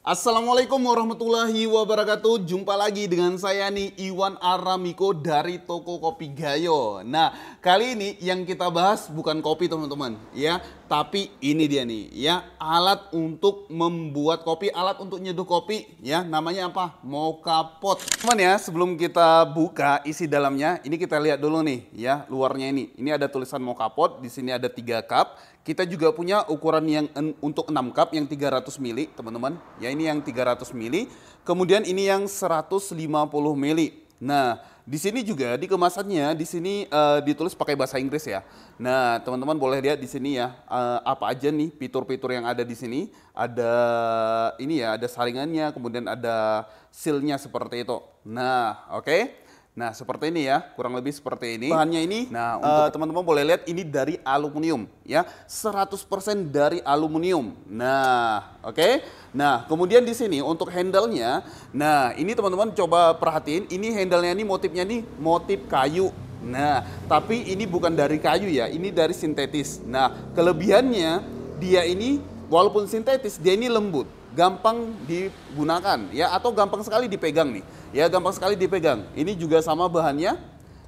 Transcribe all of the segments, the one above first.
Assalamualaikum warahmatullahi wabarakatuh. Jumpa lagi dengan saya nih Iwan Aramiko dari Toko Kopi Gayo. Nah, kali ini yang kita bahas bukan kopi teman-teman, ya, tapi ini dia nih, ya, alat untuk membuat kopi, alat untuk nyeduh kopi, ya, namanya apa? Moka pot. Teman ya, sebelum kita buka isi dalamnya, ini kita lihat dulu nih, ya, luarnya ini. Ini ada tulisan Moka pot, di sini ada 3 cup. Kita juga punya ukuran yang untuk 6 cup yang 300 mili, teman-teman. Ya, ini yang 300 mili. Kemudian ini yang 150 mili. Nah, di sini juga di kemasannya di sini ditulis pakai bahasa Inggris ya. Nah, teman-teman boleh lihat di sini ya, apa aja nih fitur-fitur yang ada di sini. Ada ini ya, ada saringannya, kemudian ada seal-nya seperti itu. Nah, oke. Nah, seperti ini ya, kurang lebih seperti ini. Bahannya ini, nah, untuk teman-teman boleh lihat ini dari aluminium ya, 100% dari aluminium. Nah, oke. Nah, kemudian di sini untuk handle-nya, nah, ini teman-teman coba perhatiin, ini handle-nya ini motifnya nih motif kayu. Nah, tapi ini bukan dari kayu ya, ini dari sintetis. Nah, kelebihannya dia ini walaupun sintetis, dia ini lembut, gampang digunakan ya, atau gampang sekali dipegang nih. Ya, gampang sekali dipegang. Ini juga sama bahannya.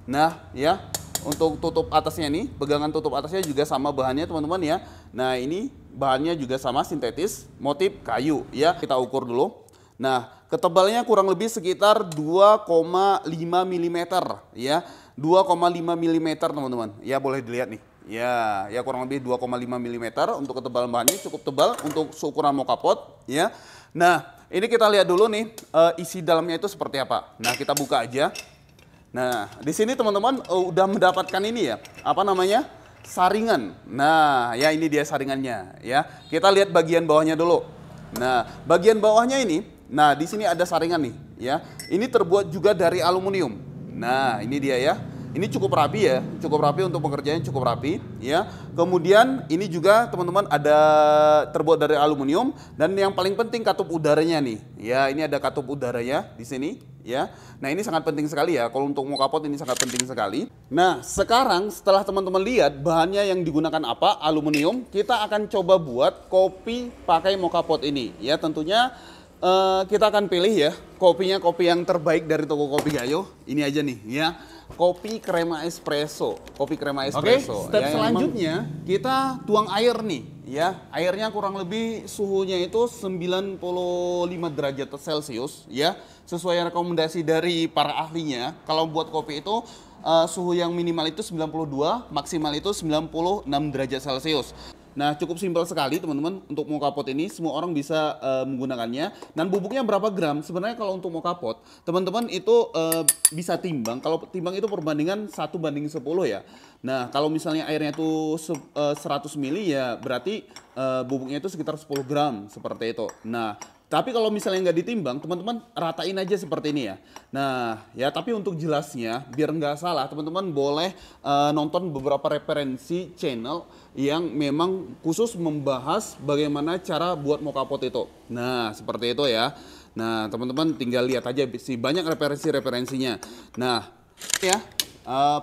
Nah, ya, untuk tutup atasnya nih, pegangan tutup atasnya juga sama bahannya, teman-teman ya. Nah, ini bahannya juga sama sintetis, motif kayu ya. Kita ukur dulu. Nah, ketebalnya kurang lebih sekitar 2,5 mm ya. 2,5 mm, teman-teman. Ya, boleh dilihat nih. Ya, ya kurang lebih 2,5 mm untuk ketebalan bahannya, cukup tebal untuk seukuran moka pot ya. Nah, ini kita lihat dulu nih isi dalamnya itu seperti apa. Nah, kita buka aja. Nah, di sini teman-teman udah mendapatkan ini ya, apa namanya? Saringan. Nah, ya ini dia saringannya ya. Kita lihat bagian bawahnya dulu. Nah, bagian bawahnya ini, nah di sini ada saringan nih ya. Ini terbuat juga dari aluminium. Nah, ini dia ya. Ini cukup rapi ya, cukup rapi untuk pengerjaannya, cukup rapi ya. Kemudian ini juga teman-teman ada terbuat dari aluminium, dan yang paling penting katup udaranya nih. Ya, ini ada katup udaranya di sini ya. Nah, ini sangat penting sekali ya. Kalau untuk moka pot ini sangat penting sekali. Nah, sekarang setelah teman-teman lihat bahannya yang digunakan apa, aluminium, kita akan coba buat kopi pakai moka pot ini ya. Tentunya kita akan pilih ya kopinya, kopi yang terbaik dari Toko Kopi Gayo. Ini aja nih ya, kopi krema espresso. Kopi krema espresso. Oke, step ya, selanjutnya kita tuang air nih ya. Airnya kurang lebih suhunya itu 95 derajat Celcius ya. Sesuai rekomendasi dari para ahlinya. Kalau buat kopi itu suhu yang minimal itu 92, maksimal itu 96 derajat Celcius. Nah, cukup simpel sekali teman-teman untuk moka pot ini, semua orang bisa menggunakannya. Dan bubuknya berapa gram? Sebenarnya kalau untuk moka pot, teman-teman itu bisa timbang. Kalau timbang itu perbandingan 1:10 ya. Nah, kalau misalnya airnya itu 100 mili ya berarti bubuknya itu sekitar 10 gram seperti itu. Nah, tapi kalau misalnya nggak ditimbang, teman-teman ratain aja seperti ini ya. Nah, ya tapi untuk jelasnya, biar nggak salah, teman-teman boleh nonton beberapa referensi channel yang memang khusus membahas bagaimana cara buat moka pot itu. Nah, seperti itu ya. Nah, teman-teman tinggal lihat aja sih, banyak referensi-referensinya. Nah, ya,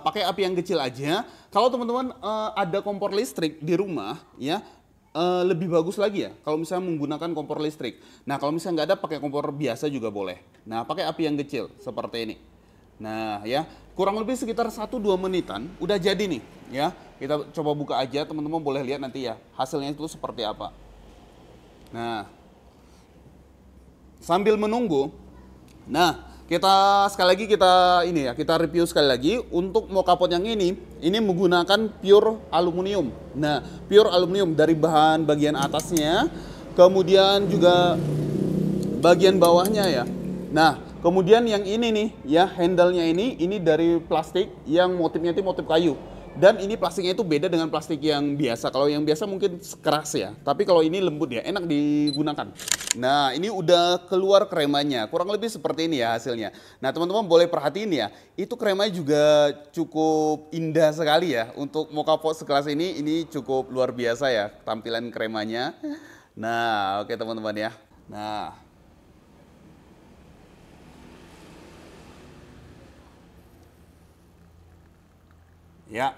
pakai api yang kecil aja. Kalau teman-teman ada kompor listrik di rumah, ya, lebih bagus lagi ya kalau misalnya menggunakan kompor listrik. Nah, kalau misalnya nggak ada, pakai kompor biasa juga boleh. Nah, pakai api yang kecil seperti ini. Nah, ya kurang lebih sekitar 1-2 menitan udah jadi nih ya. Kita coba buka aja, teman-teman boleh lihat nanti ya hasilnya itu seperti apa. Nah, sambil menunggu, nah kita sekali lagi kita ini ya, kita review sekali lagi untuk moka pot yang ini menggunakan pure aluminium. Nah, pure aluminium dari bahan bagian atasnya, kemudian juga bagian bawahnya ya. Nah, kemudian yang ini nih ya, handle-nya ini dari plastik yang motifnya itu motif kayu. Dan ini plastiknya itu beda dengan plastik yang biasa. Kalau yang biasa mungkin keras ya, tapi kalau ini lembut ya, enak digunakan. Nah, ini udah keluar kremanya, kurang lebih seperti ini ya hasilnya. Nah, teman-teman boleh perhatiin ya, itu kremanya juga cukup indah sekali ya. Untuk moka pot sekelas ini cukup luar biasa ya tampilan kremanya. Nah, oke teman-teman ya. Nah, ya.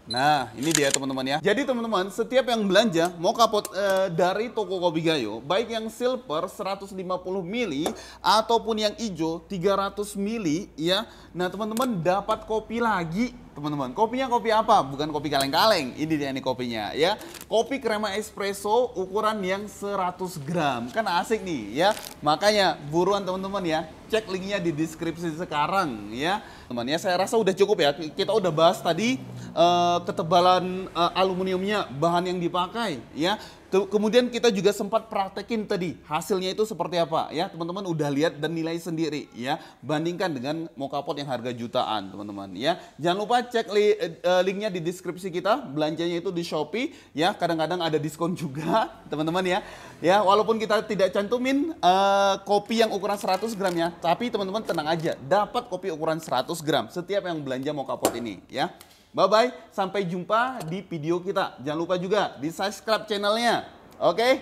Nah, ini dia teman-teman ya. Jadi teman-teman, setiap yang belanja mocha pot dari toko Kopi Gayo, baik yang silver 150 mili ataupun yang hijau 300 mili ya. Nah, teman-teman dapat kopi lagi, teman-teman. Kopinya kopi apa? Bukan kopi kaleng-kaleng. Ini dia nih kopinya ya. Kopi crema espresso ukuran yang 100 gram. Kan asik nih ya. Makanya buruan teman-teman ya. Cek linknya di deskripsi sekarang ya. Teman ya, saya rasa udah cukup ya. Kita udah bahas tadi ketebalan aluminiumnya, bahan yang dipakai ya. Kemudian kita juga sempat praktekin tadi hasilnya itu seperti apa ya. Teman-teman udah lihat dan nilai sendiri ya. Bandingkan dengan mocha pot yang harga jutaan teman-teman ya. Jangan lupa cek linknya di deskripsi kita. Belanjanya itu di Shopee ya. Kadang-kadang ada diskon juga teman-teman ya. Ya walaupun kita tidak cantumin kopi yang ukuran 100 gram ya. Tapi teman-teman tenang aja. Dapat kopi ukuran 100 gram setiap yang belanja mocha pot ini ya. Bye-bye, sampai jumpa di video kita. Jangan lupa juga di subscribe channelnya. Oke?